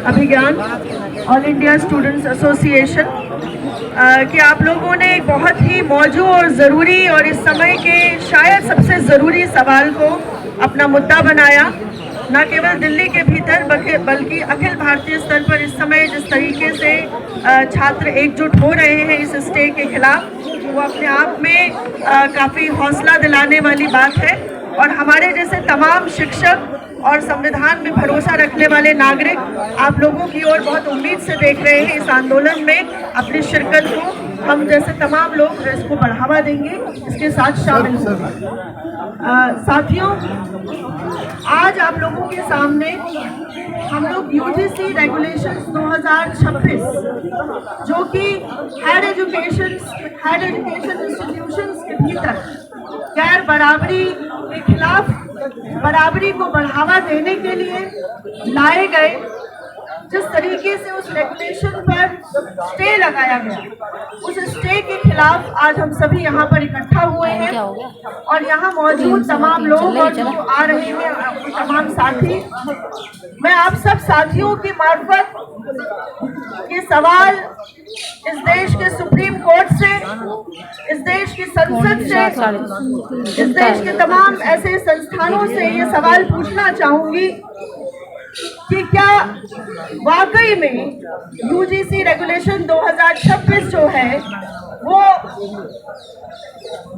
अभिज्ञान all India students association कि आप लोगों ने एक बहुत ही मौजू और ज़रूरी और इस समय के शायद सबसे ज़रूरी सवाल को अपना मुद्दा बनाया, न केवल दिल्ली के भीतर बल्कि अखिल भारतीय स्तर पर इस समय जिस तरीके से छात्र एकजुट हो रहे हैं इस स्टे के खिलाफ, वो अपने आप में काफ़ी हौसला दिलाने वाली बात है। और हमारे जैसे तमाम शिक्षक और संविधान में भरोसा रखने वाले नागरिक आप लोगों की ओर बहुत उम्मीद से देख रहे हैं इस आंदोलन में अपनी शिरकत को हम जैसे तमाम लोग इसको बढ़ावा देंगे, इसके साथ शामिल होंगे। साथियों, आज आप लोगों के सामने हम लोग यूजीसी रेगुलेशंस 2026 जो कि हायर एजुकेशन इंस्टीट्यूशंस के भीतर गैर बराबरी के खिलाफ बराबरी को बढ़ावा देने के लिए लाए गए, जिस तरीके से उस रेगुलेशन पर स्टे लगाया गया, उस स्टे के खिलाफ आज हम सभी यहाँ पर इकट्ठा हुए हैं। और यहाँ मौजूद तमाम लोग और जो आ रहे हैं तमाम साथी, मैं आप सब साथियों की मार्फत ये सवाल इस देश के सुप्रीम कोर्ट से, इस देश की संसद से, इस देश के तमाम ऐसे संस्थानों से ये सवाल पूछना चाहूंगी कि क्या वाकई में यूजीसी रेगुलेशन 2026 जो है वो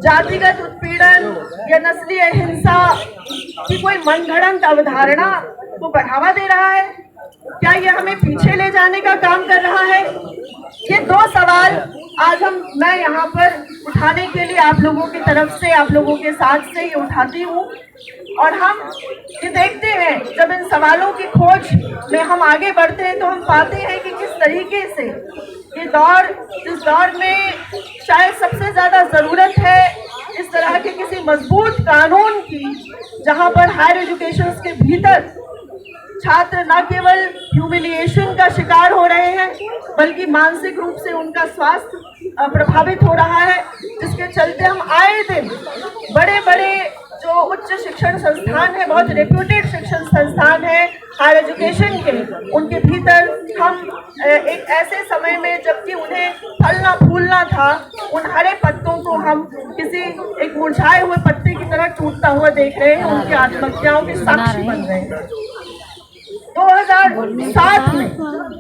जातिगत उत्पीड़न या नस्लीय हिंसा की कोई मनगढ़ंत अवधारणा को बढ़ावा दे रहा है? क्या ये हमें पीछे ले जाने का काम कर रहा है? ये दो सवाल आज मैं यहाँ पर उठाने के लिए आप लोगों की तरफ से, आप लोगों के साथ से ये उठाती हूँ। और हम ये देखते हैं, जब इन सवालों की खोज में हम आगे बढ़ते हैं तो हम पाते हैं कि किस तरीके से ये दौर, जिस दौर में शायद सबसे ज़्यादा ज़रूरत है इस तरह के किसी मजबूत कानून की, जहाँ पर हायर एजुकेशन के भीतर छात्र न केवल ह्यूमिलिएशन का शिकार हो रहे हैं बल्कि मानसिक रूप से उनका स्वास्थ्य प्रभावित हो रहा है, जिसके चलते हम आए दिन बड़े बड़े जो उच्च शिक्षण संस्थान है, बहुत रेप्यूटेड शिक्षण संस्थान है हायर एजुकेशन के, उनके भीतर हम एक ऐसे समय में जबकि उन्हें फलना फूलना था, उन हरे पत्तों को हम किसी एक मुरझाए हुए पत्ते की तरह टूटता हुआ देख रहे हैं, उनकी आत्महत्याओं के साक्षी बन रहे हैं। 2007 में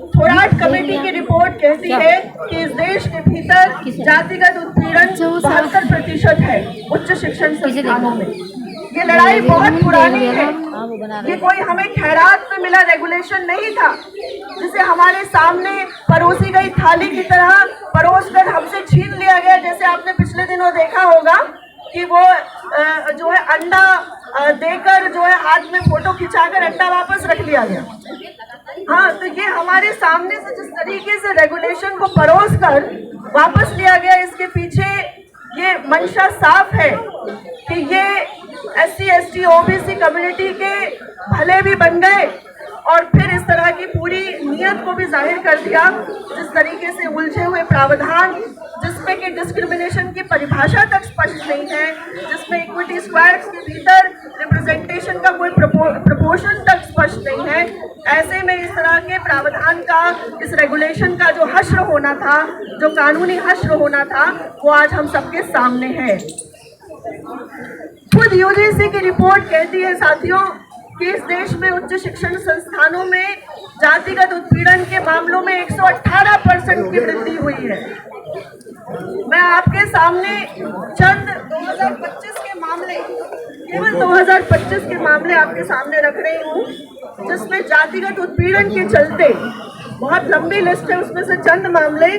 थोराट कमेटी की रिपोर्ट कहती है कि इस देश के भीतर जातिगत उत्पीड़न 72% है उच्च शिक्षण संस्थानों में। ये लड़ाई बहुत पुरानी है, ये कोई हमें खैरात में मिला रेगुलेशन नहीं था, जिसे हमारे सामने परोसी गई थाली की तरह परोस कर हमसे छीन लिया गया। जैसे आपने पिछले दिनों देखा होगा कि वो जो है अंडा देकर जो है हाथ में फोटो खिंचाकर अंडा वापस रख लिया गया। हाँ, तो ये हमारे सामने से जिस तरीके से रेगुलेशन को परोस कर वापस लिया गया, इसके पीछे ये मंशा साफ है कि ये SC ST OBC कम्युनिटी के भले भी बन गए और फिर इस तरह की पूरी नीयत को भी जाहिर कर दिया, जिस तरीके से उलझे हुए प्रावधान, जिसमें कि डिस्क्रिमिनेशन की परिभाषा तक स्पष्ट नहीं है, जिसमें इक्विटी स्क्वायर्स के भीतर रिप्रेजेंटेशन का कोई प्रपोर्शन तक स्पष्ट नहीं है। ऐसे में इस तरह के प्रावधान का, इस रेगुलेशन का जो हश्र होना था, जो कानूनी हश्र होना था, वो आज हम सबके सामने है। खुद यूजीसी की रिपोर्ट कहती है साथियों कि इस देश में उच्च शिक्षण संस्थानों में जातिगत उत्पीड़न के मामलों में 118% की वृद्धि हुई है। मैं आपके सामने चंद 2025 के मामले, केवल 2025 के मामले आपके सामने रख रही हूँ, जिसमें जातिगत उत्पीड़न के चलते बहुत लंबी लिस्ट है, उसमें से चंद मामले।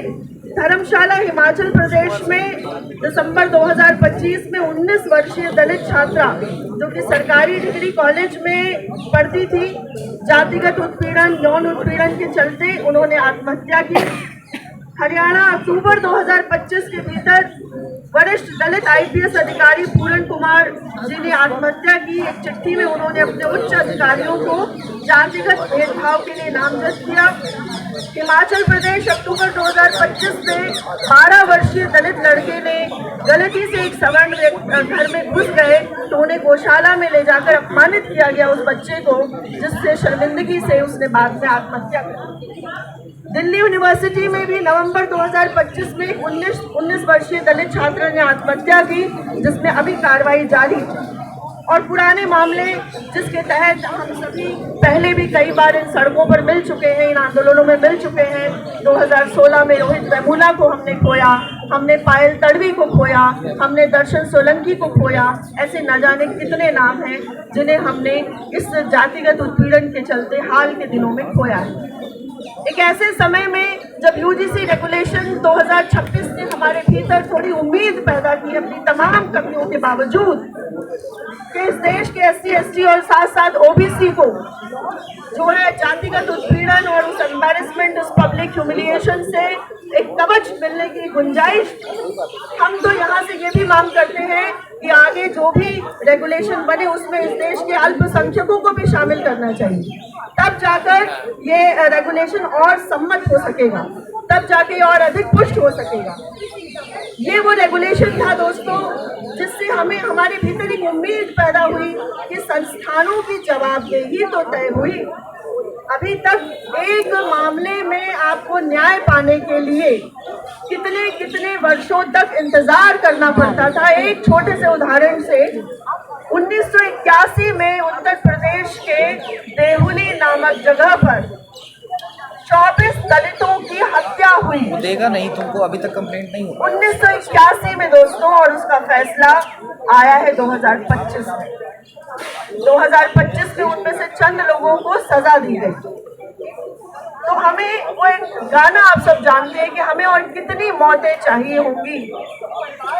धर्मशाला हिमाचल प्रदेश में दिसंबर 2025 में 19 वर्षीय दलित छात्रा जो कि सरकारी डिग्री कॉलेज में पढ़ती थी, जातिगत उत्पीड़न, यौन उत्पीड़न के चलते उन्होंने आत्महत्या की। हरियाणा अक्टूबर 2025 के भीतर वरिष्ठ दलित IPS अधिकारी पूरण कुमार जी ने आत्महत्या की। एक चिट्ठी में उन्होंने अपने उच्च अधिकारियों को जातिगत भेदभाव के लिए नामजद किया। हिमाचल प्रदेश अक्टूबर 2025 में 12 वर्षीय दलित लड़के ने गलती से एक सवर्ण घर में घुस गए तो उन्हें गौशाला में ले जाकर अपमानित किया गया उस बच्चे को, जिससे शर्मिंदगी से उसने बाद में आत्महत्या की। दिल्ली यूनिवर्सिटी में भी नवंबर 2025 में 19 वर्षीय दलित छात्र ने आत्महत्या की, जिसमें अभी कार्रवाई जारी है। और पुराने मामले जिसके तहत हम सभी पहले भी कई बार इन सड़कों पर मिल चुके हैं, इन आंदोलनों में मिल चुके हैं। 2016 में रोहित वेमुला को हमने खोया, हमने पायल तड़वी को खोया, हमने दर्शन सोलंकी को खोया। ऐसे न जाने कितने नाम हैं जिन्हें हमने इस जातिगत उत्पीड़न के चलते हाल के दिनों में खोया है। एक ऐसे समय में जब यूजीसी रेगुलेशन 2026 ने हमारे भीतर थोड़ी उम्मीद पैदा की अपनी तमाम कमियों के बावजूद कि इस देश के SC/ST और साथ साथ OBC को जो है जातिगत उत्पीड़न और उस एम्बैरेसमेंट, उस पब्लिक ह्यूमिलिएशन से एक कवच मिलने की गुंजाइश, हम तो यहाँ से ये भी मांग करते हैं कि आगे जो भी रेगुलेशन बने उसमें इस देश के अल्पसंख्यकों को भी शामिल करना चाहिए। तब जाकर ये रेगुलेशन और सम्मत हो सकेगा, तब जाके और अधिक पुष्ट हो सकेगा। ये वो रेगुलेशन था दोस्तों जिससे हमें हमारे भीतर एक उम्मीद पैदा हुई कि संस्थानों की जवाबदेही तो तय हुई। अभी तक एक मामले में आपको न्याय पाने के लिए कितने कितने वर्षों तक इंतजार करना पड़ता था। एक छोटे से उदाहरण से 1981 में उत्तर प्रदेश के देहुली नामक जगह पर 24 दलितों की हत्या हुई। देगा नहीं तुमको, अभी तक कंप्लेंट नहीं हुआ। 1981 में दोस्तों, और उसका फैसला आया है 2025 में। 2025 में उनमें से चंद लोगों को सजा दी गई। तो हमें वो एक गाना आप सब जानते हैं कि हमें और कितनी मौतें चाहिए होंगी।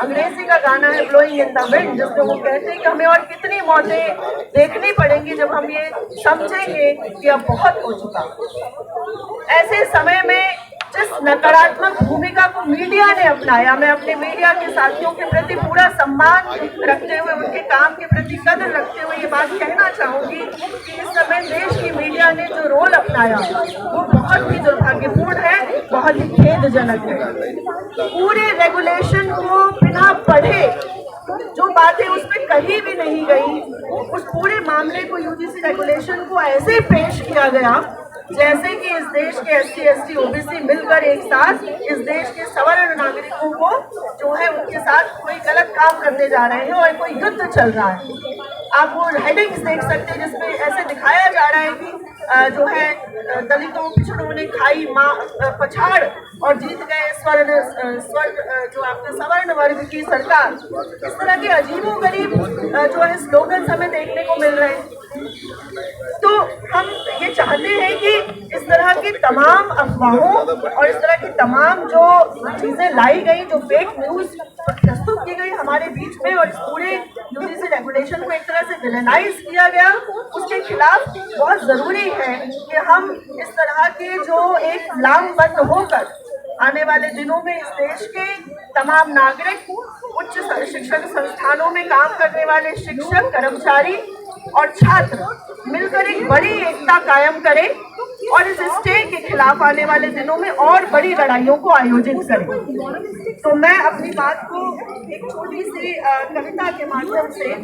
अंग्रेजी का गाना है ब्लोइंग इन द विंड, जिसमें वो कहते हैं कि हमें और कितनी मौतें देखनी पड़ेंगी जब हम ये समझेंगे कि अब बहुत हो चुका। ऐसे समय में जिस नकारात्मक भूमिका को मीडिया ने अपनाया, मैं अपने मीडिया के साथियों के प्रति पूरा सम्मान रखते हुए, उनके काम के प्रति कदर रखते हुए ये बात कहना चाहूंगी कि इस समय देश की मीडिया ने जो रोल अपनाया वो बहुत ही दुर्भाग्यपूर्ण है, बहुत ही खेदजनक है। पूरे रेगुलेशन को बिना पढ़े जो बातें उसमें कहीं भी नहीं गई, उस पूरे मामले को यूजीसी रेगुलेशन को ऐसे पेश किया गया जैसे कि इस देश के SC/ST OBC मिलकर एक साथ इस देश के सवर्ण नागरिकों को जो है उनके साथ कोई गलत काम करने जा रहे हैं और कोई युद्ध चल रहा है। आप वो हेडिंग्स देख सकते हैं जिसमें ऐसे दिखाया जा रहा है कि जो है दलितों पिछड़ों ने खाई माँ पछाड़ और जीत गए स्वर्ण जो आपके सवर्ण वर्ग की सरकार। इस तरह के अजीबोगरीब जो है स्लोगन्स हमें देखने को मिल रहे हैं। तो हम ये चाहते हैं कि इस तरह की तमाम अफवाहों और इस तरह की तमाम जो चीजें लाई गई, जो फेक न्यूज प्रस्तुत की गई हमारे बीच में और इस पूरे यूजीसी रेगुलेशन को एक तरह से विलेनाइज किया गया, उसके खिलाफ बहुत जरूरी है कि हम इस तरह के जो एक लामबंद होकर आने वाले दिनों में इस देश के तमाम नागरिक, उच्च शिक्षण संस्थानों में काम करने वाले शिक्षक, कर्मचारी और छात्र मिलकर एक बड़ी एकता कायम करें और इस स्टे के खिलाफ आने वाले दिनों में और बड़ी लड़ाइयों को आयोजित करें। तो मैं अपनी बात को एक छोटी सी कविता के माध्यम से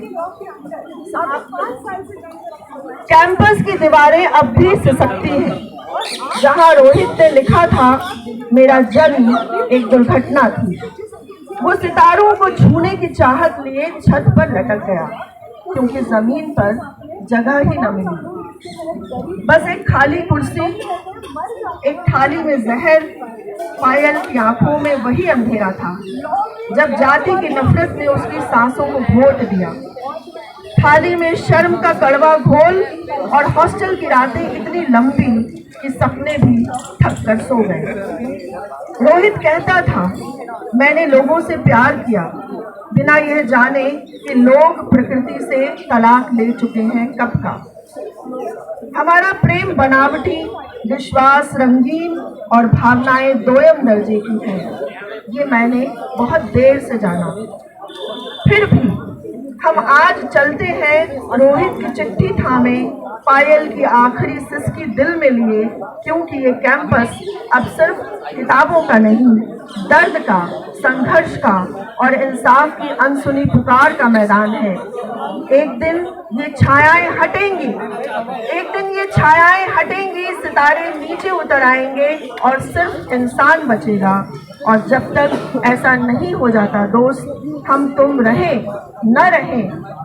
कैंपस की दीवारें अब भी सिसकती हैं, जहां रोहित ने लिखा था मेरा जन्म एक दुर्घटना थी। वो सितारों को छूने की चाहत लिए छत पर लटक गया क्योंकि जमीन पर जगह ही न मिली। बस एक खाली कुर्सी, एक थाली में जहर, पायल की आंखों में वही अंधेरा था जब जाति की नफरत ने उसकी सांसों को घोट दिया। थाली में शर्म का कड़वा घोल और हॉस्टल की रातें इतनी लंबी कि सपने भी थक कर सो गए। रोहित कहता था मैंने लोगों से प्यार किया बिना यह जाने कि लोग प्रकृति से तलाक ले चुके हैं कब का। हमारा प्रेम बनावटी, विश्वास रंगीन और भावनाएं दोयम दर्जे की है, ये मैंने बहुत देर से जाना। फिर भी हम आज चलते हैं रोहित की चिट्ठी थामे पायल की आखिरी सिसकी दिल में लिए, क्योंकि ये कैंपस अब सिर्फ किताबों का नहीं, दर्द का, संघर्ष का और इंसाफ की अनसुनी पुकार का मैदान है। एक दिन ये छायाएं हटेंगी, एक दिन ये छायाएं हटेंगी, सितारे नीचे उतर आएंगे और सिर्फ इंसान बचेगा। और जब तक ऐसा नहीं हो जाता दोस्त, हम तुम रहे न रहे,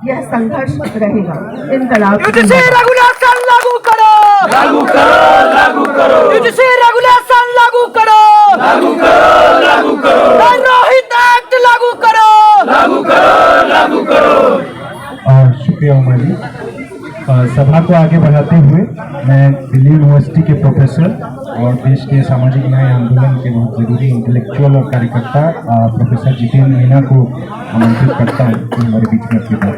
यह संघर्ष रहेगा। इनकलाब यूजीसी रेगुलेशन लागू करो, लागू करो, लागू करो। यूजीसी रेगुलेशन लागू करो, लागू करो, लागू करो। रोहित एक्ट लागू करो, लागू करो, लागू करो। और शुक्रिया उमा जी। सभा को आगे बढ़ाते हुए मैं दिल्ली यूनिवर्सिटी के प्रोफेसर और देश के सामाजिक न्याय आंदोलन के बहुत जरूरी इंटेलेक्चुअल और कार्यकर्ता प्रोफेसर जितेंद्र मीना को आमंत्रित करता हूँ कि हमारे बीच में अपनी बात